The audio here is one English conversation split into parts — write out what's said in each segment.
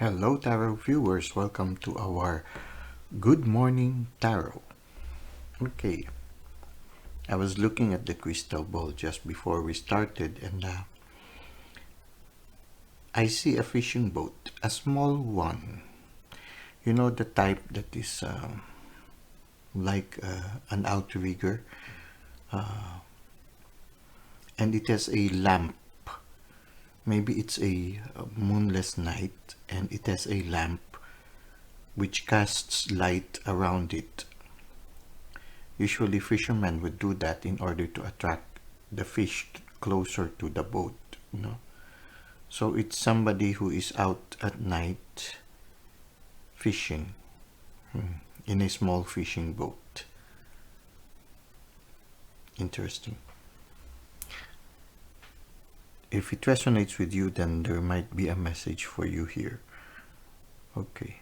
Hello, Tarot viewers. Welcome to our Good Morning Tarot. Okay, I was looking at the crystal ball just before we started, and I see a fishing boat, a small one. You know, the type that is like an outrigger, and it has a lamp. Maybe it's a moonless night, and it has a lamp which casts light around it. Usually fishermen would do that in order to attract the fish closer to the boat, you know. So it's somebody who is out at night fishing in a small fishing boat. Interesting. If it resonates with you, then there might be a message for you here. Okay.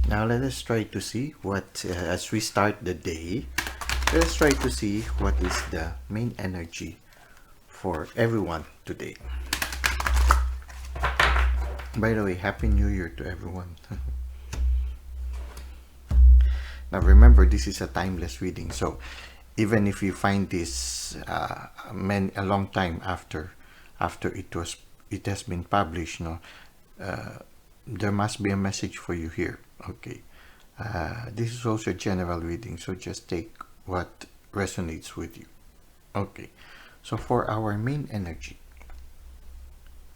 Now let us try to see what, as we start the day, let us try to see what is the main energy for everyone today. By the way, Happy New Year to everyone. Now remember, this is a timeless reading, so even if you find this a long time after it has been published, there must be a message for you here. Okay, this is also a general reading, so just take what resonates with you. Okay, so for our main energy.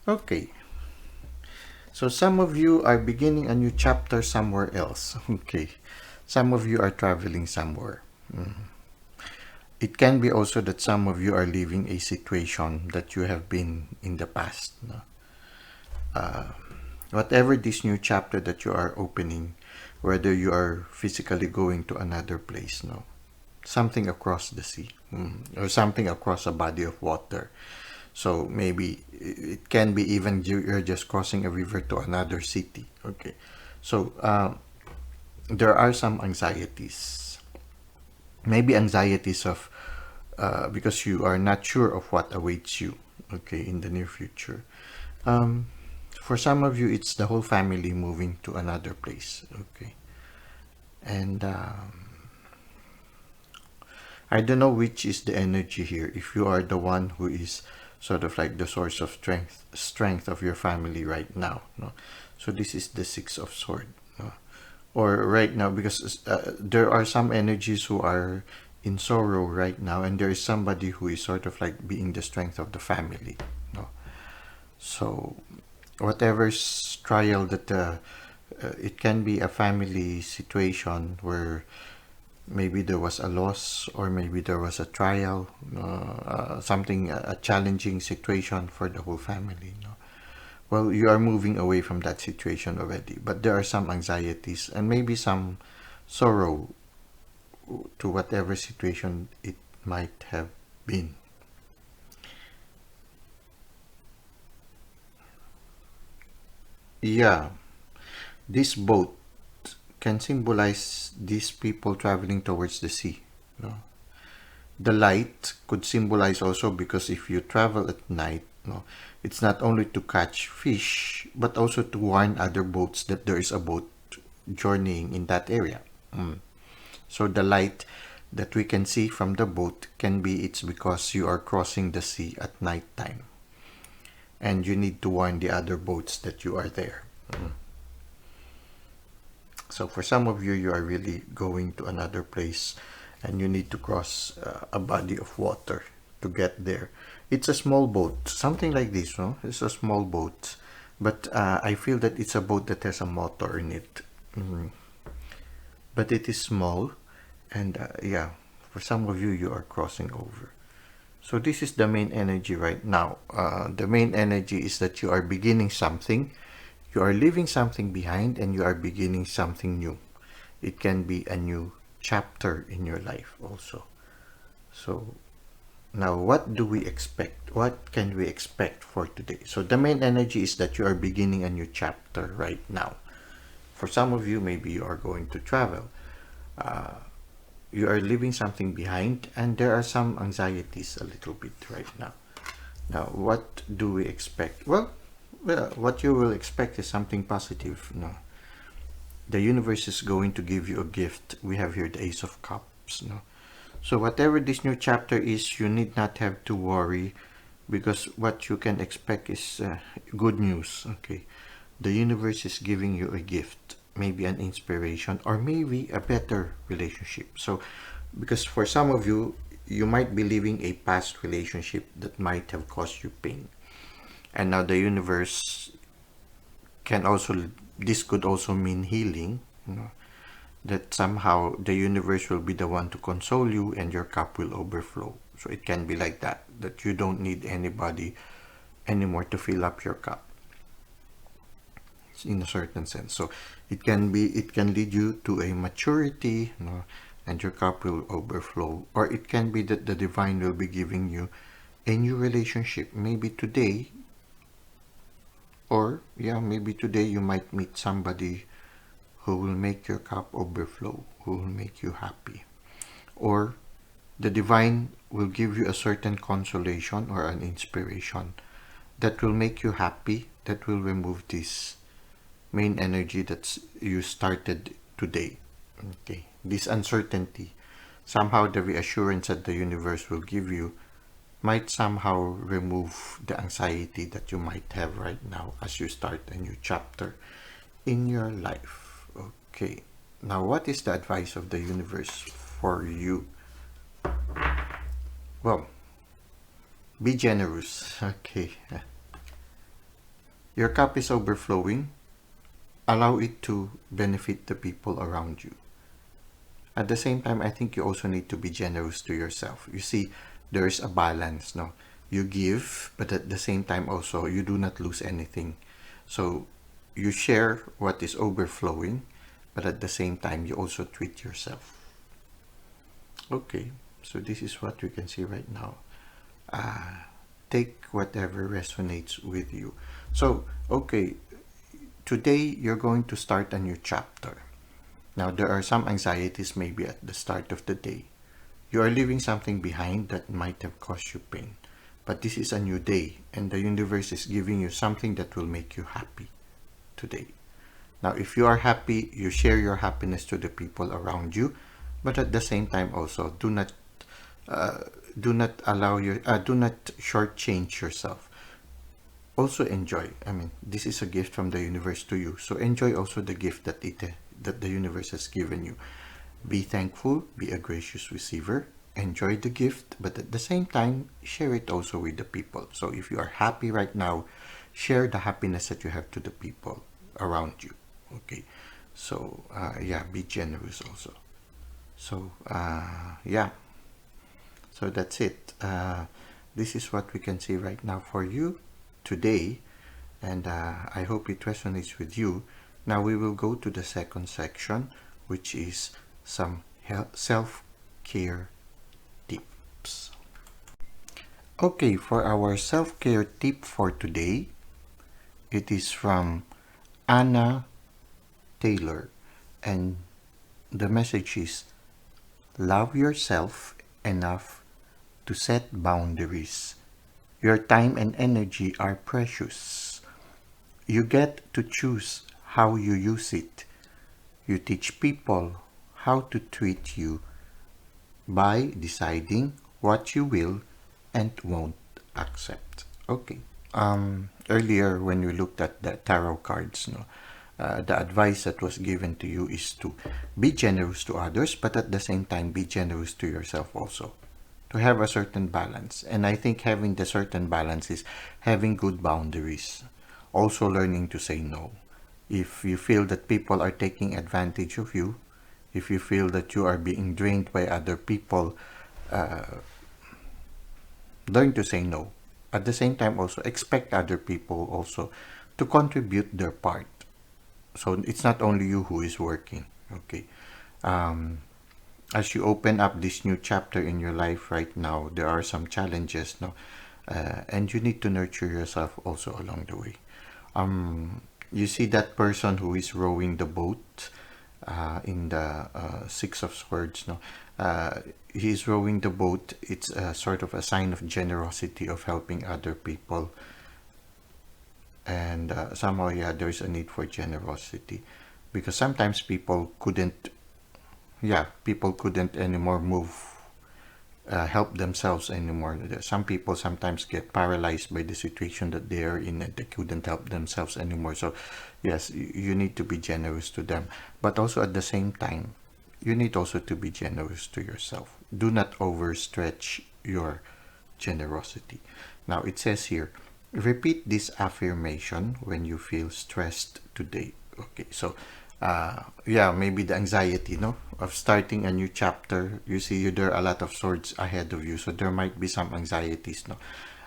Okay, so some of you are beginning a new chapter somewhere else. Okay, some of you are traveling somewhere. It can be also that some of you are leaving a situation that you have been in the past. Whatever this new chapter that you are opening, whether you are physically going to another place, something across the sea, or something across a body of water. So maybe it can be even you're just crossing a river to another city. Okay, so there are some anxieties. Maybe anxieties of because you are not sure of what awaits you, okay, in the near future. For some of you, it's the whole family moving to another place, okay. And I don't know which is the energy here. If you are the one who is sort of like the source of strength of your family right now, so this is the Six of Swords, or right now, because there are some energies who are in sorrow right now, and there is somebody who is sort of like being the strength of the family. So whatever trial that it can be a family situation where maybe there was a loss, or maybe there was a trial, something, a challenging situation for the whole family. Well, you are moving away from that situation already, but there are some anxieties and maybe some sorrow to whatever situation it might have been. Yeah, this boat can symbolize these people traveling towards the sea. The light could symbolize also, because if you travel at night, it's not only to catch fish, but also to warn other boats that there is a boat journeying in that area. So the light that we can see from the boat can be it's because you are crossing the sea at night time, and you need to warn the other boats that you are there. So for some of you, you are really going to another place, and you need to cross a body of water to get there. It's a small boat, something like this, no? It's a small boat, but I feel that it's a boat that has a motor in it. But it is small, and yeah, for some of you, you are crossing over. So this is the main energy right now. The main energy is that you are beginning something, you are leaving something behind, and you are beginning something new. It can be a new chapter in your life also. So now, what do we expect? What can we expect for today? So the main energy is that you are beginning a new chapter right now. For some of you, maybe you are going to travel. You are leaving something behind, and there are some anxieties a little bit right now. Now, what do we expect? Well, what you will expect is something positive. No, the universe is going to give you a gift. We have here the Ace of Cups. No, so whatever this new chapter is, you need not have to worry, because what you can expect is good news. Okay, the universe is giving you a gift, maybe an inspiration, or maybe a better relationship. So, because for some of you, you might be living a past relationship that might have caused you pain, and now the universe can also, this could also mean healing, you know, that somehow the universe will be the one to console you and your cup will overflow. So it can be like that, that you don't need anybody anymore to fill up your cup in a certain sense. So it can be, it can lead you to a maturity, you know, and your cup will overflow. Or it can be that the divine will be giving you a new relationship, maybe today, or yeah, maybe today you might meet somebody who will make your cup overflow, who will make you happy. Or the divine will give you a certain consolation or an inspiration that will make you happy, that will remove this main energy that you started today. Okay, this uncertainty, somehow the reassurance that the universe will give you might somehow remove the anxiety that you might have right now as you start a new chapter in your life. Okay, now what is the advice of the universe for you? Well, be generous. Okay, your cup is overflowing. Allow it to benefit the people around you. At the same time, I think you also need to be generous to yourself. You see, there is a balance, no? You give, but at the same time also, you do not lose anything. So, you share what is overflowing, but at the same time, you also treat yourself. Okay, so this is what we can see right now. Take whatever resonates with you. So, okay, today you're going to start a new chapter. Now, there are some anxieties maybe at the start of the day. You are leaving something behind that might have caused you pain. But this is a new day, and the universe is giving you something that will make you happy today. Now, if you are happy, you share your happiness to the people around you, but at the same time also, uh, do not shortchange yourself. Also enjoy. I mean, this is a gift from the universe to you. So enjoy also the gift that the universe has given you. Be thankful, be a gracious receiver, enjoy the gift, but at the same time, share it also with the people. So if you are happy right now, share the happiness that you have to the people around you. Okay. So, yeah, be generous also. So, yeah. So that's it. This is what we can see right now for you today, and I hope it resonates with you. Now we will go to the second section, which is some self-care tips. Okay, for our self-care tip for today, it is from Anna Taylor, and the message is: love yourself enough to set boundaries. Your time and energy are precious. You get to choose how you use it. You teach people how to treat you by deciding what you will and won't accept. Okay. Earlier when we looked at the tarot cards, no, the advice that was given to you is to be generous to others, but at the same time be generous to yourself also. To have a certain balance. And I think having the certain balance is having good boundaries. Also learning to say no. If you feel that people are taking advantage of you, if you feel that you are being drained by other people, learn to say no. At the same time also expect other people also to contribute their part. So it's not only you who is working. Okay. As you open up this new chapter in your life right now, there are some challenges, no, and you need to nurture yourself also along the way. You see that person who is rowing the boat. in the Six of Swords. No, he's rowing the boat. It's sort of a sign of generosity, of helping other people, and somehow, yeah, there's a need for generosity, because sometimes people couldn't anymore help themselves anymore. Some people sometimes get paralyzed by the situation that they are in, and they couldn't help themselves anymore. So, yes, you need to be generous to them. But also at the same time, you need also to be generous to yourself. Do not overstretch your generosity. Now, it says here, repeat this affirmation when you feel stressed today. Okay, so yeah, maybe the anxiety, no, of starting a new chapter. You see, there are a lot of swords ahead of you, so there might be some anxieties, no.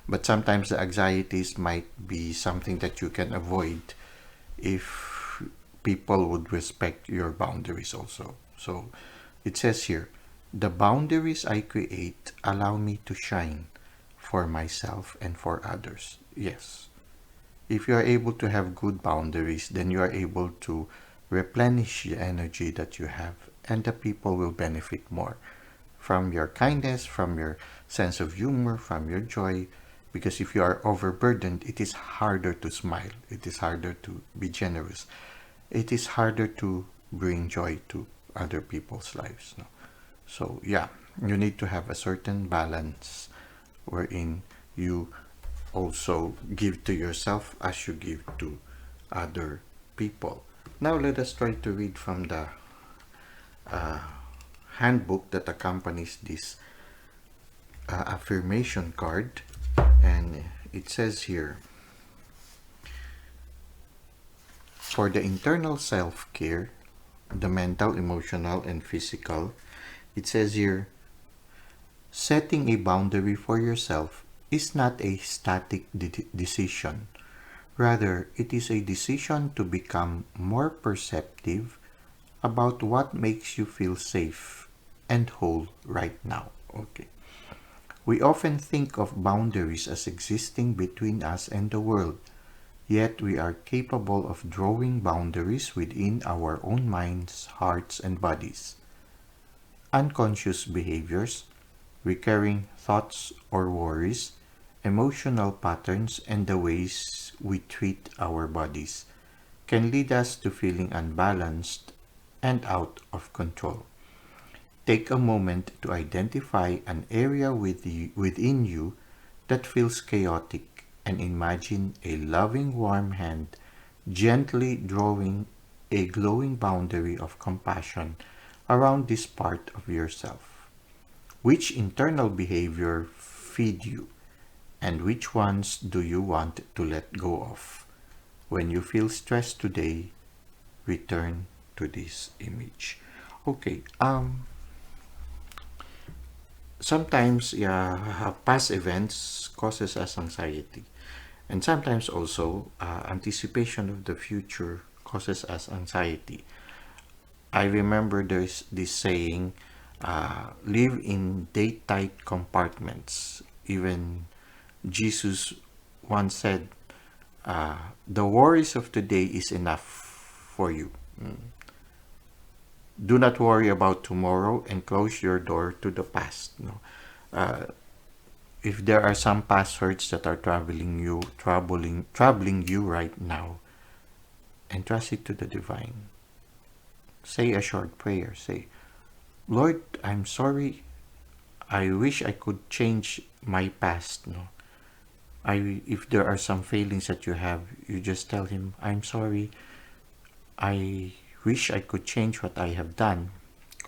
But sometimes the anxieties might be something that you can avoid if people would respect your boundaries also. So it says here, the boundaries I create allow me to shine for myself and for others. Yes. If you are able to have good boundaries, then you are able to replenish the energy that you have, and the people will benefit more from your kindness, from your sense of humor, from your joy. Because if you are overburdened, it is harder to smile, it is harder to be generous, it is harder to bring joy to other people's lives. No? So, yeah, you need to have a certain balance wherein you also give to yourself as you give to other people. Now let us try to read from the uh, handbook that accompanies this affirmation card. And it says here, for the internal self-care, the mental, emotional, and physical, it says here, setting a boundary for yourself is not a static decision. Rather, it is a decision to become more perceptive about what makes you feel safe and whole right now. Okay. We often think of boundaries as existing between us and the world, yet we are capable of drawing boundaries within our own minds, hearts, and bodies. Unconscious behaviors, recurring thoughts or worries, emotional patterns, and the ways we treat our bodies can lead us to feeling unbalanced and out of control. Take a moment to identify an area within you that feels chaotic, and imagine a loving, warm hand gently drawing a glowing boundary of compassion around this part of yourself. Which internal behavior feed you, and which ones do you want to let go of? When you feel stressed today, return to this image. Okay, sometimes, yeah, past events causes us anxiety, and sometimes also anticipation of the future causes us anxiety. I remember there's this saying, live in daytight compartments. Even Jesus once said, the worries of today is enough for you. Do not worry about tomorrow and close your door to the past. No? Uh, if there are some past hurts that are troubling you right now, entrust it to the divine. Say a short prayer. Say, Lord, I'm sorry. I wish I could change my past. No, if there are some failings that you have, you just tell him, I'm sorry. I wish I could change what I have done,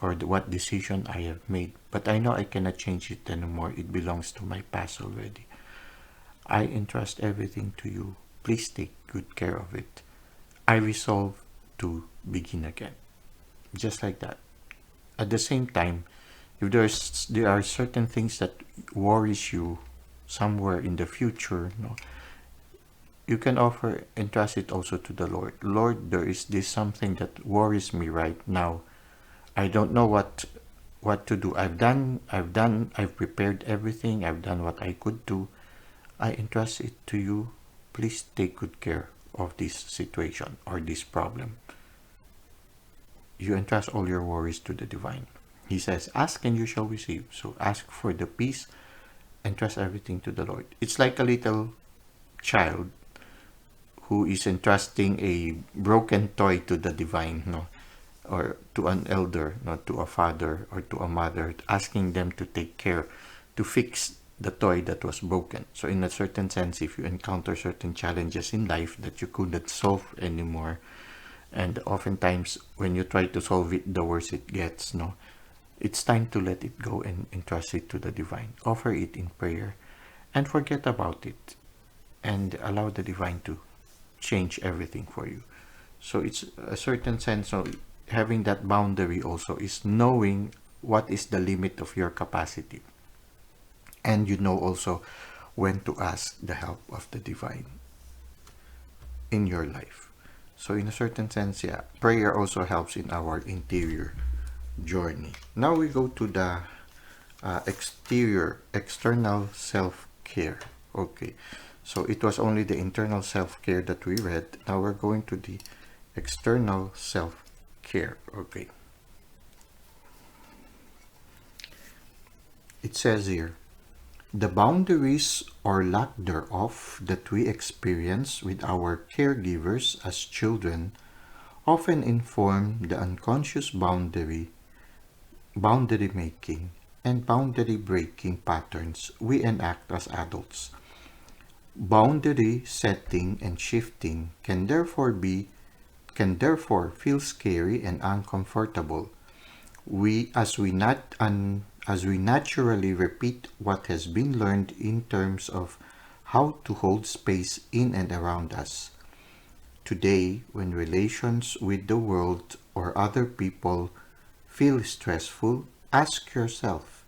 or what decision I have made, but I know I cannot change it anymore. It belongs to my past already. I entrust everything to you. Please take good care of it. I resolve to begin again. Just like that. At the same time, if there are certain things that worries you somewhere in the future, no, you can offer and trust it also to the Lord. Lord, there is this something that worries me right now. I don't know what to do. I've prepared everything. I've done what I could do. I entrust it to you. Please take good care of this situation or this problem. you entrust all your worries to the divine. He says, ask and you shall receive. So ask for the peace, entrust everything to the Lord. It's like a little child who is entrusting a broken toy to the divine, no, or to an elder, not to a father or to a mother, asking them to take care, to fix the toy that was broken. So in a certain sense, if you encounter certain challenges in life that you couldn't solve anymore, and oftentimes when you try to solve it, the worse it gets, no, it's time to let it go and entrust it to the divine. Offer it in prayer and forget about it, and allow the divine to change everything for you. So it's a certain sense of having that boundary also is knowing what is the limit of your capacity. And you know also when to ask the help of the divine in your life. So in a certain sense, yeah, prayer also helps in our interior journey. Now we go to the external self-care. Okay, so it was only the internal self-care that we read. Now we're going to the external self-care. Okay, it says here, the boundaries or lack thereof that we experience with our caregivers as children often inform the unconscious boundary making, and boundary breaking patterns we enact as adults. Boundary setting and shifting can therefore feel scary and uncomfortable. As we naturally repeat what has been learned in terms of how to hold space in and around us. Today, when relations with the world or other people feel stressful, ask yourself,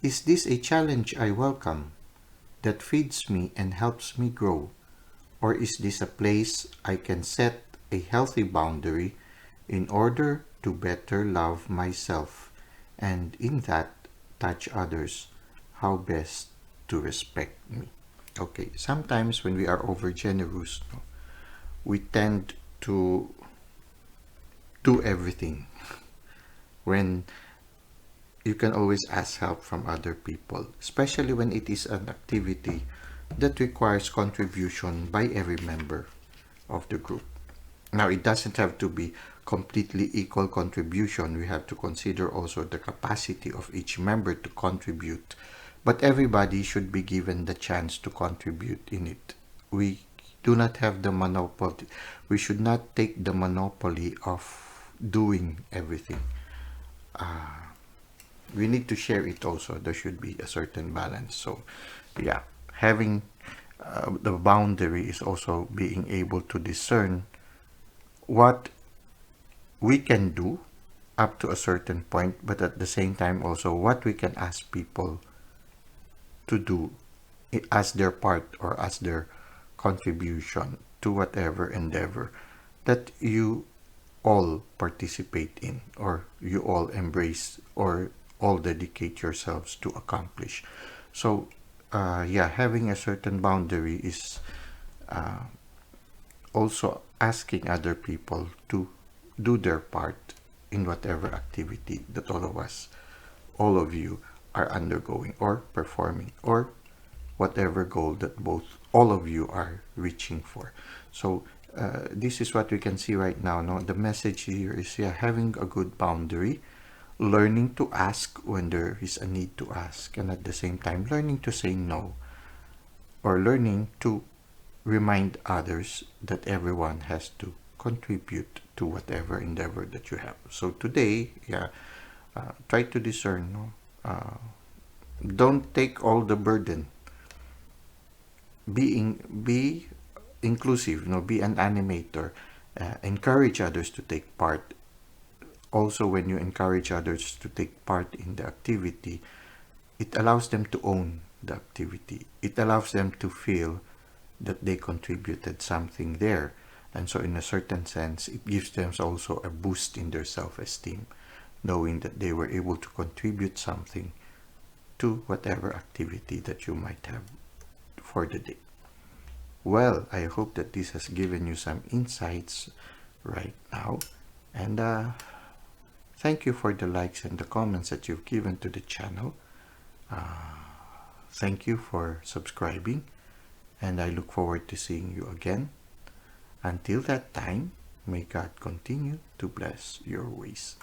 is this a challenge I welcome that feeds me and helps me grow? Or is this a place I can set a healthy boundary in order to better love myself and in that touch others how best to respect me? Okay, sometimes when we are over generous, no, we tend to do everything when you can always ask help from other people, especially when it is an activity that requires contribution by every member of the group. Now, it doesn't have to be completely equal contribution. We have to consider also the capacity of each member to contribute. But everybody should be given the chance to contribute in it. We do not have the monopoly. We should not take the monopoly of doing everything. We need to share it also. There should be a certain balance. So, yeah, having the boundary is also being able to discern what we can do up to a certain point, but at the same time also what we can ask people to do as their part or as their contribution to whatever endeavor that you all participate in, or you all embrace, or all dedicate yourselves to accomplish. So yeah, having a certain boundary is also asking other people to do their part in whatever activity that all of you are undergoing or performing, or whatever goal that both all of you are reaching for. So this is what we can see right now. No, the message here is, yeah, having a good boundary, learning to ask when there is a need to ask, and at the same time learning to say no, or learning to remind others that everyone has to contribute to whatever endeavor that you have. So today, yeah, try to discern. No? Don't take all the burden. Be inclusive. No, be an animator. Encourage others to take part. Also, when you encourage others to take part in the activity, it allows them to own the activity. It allows them to feel that they contributed something there. And so in a certain sense, it gives them also a boost in their self-esteem, knowing that they were able to contribute something to whatever activity that you might have for the day. Well, I hope that this has given you some insights right now. And Thank you for the likes and the comments that you've given to the channel. Thank you for subscribing, and I look forward to seeing you again. Until that time, may God continue to bless your ways.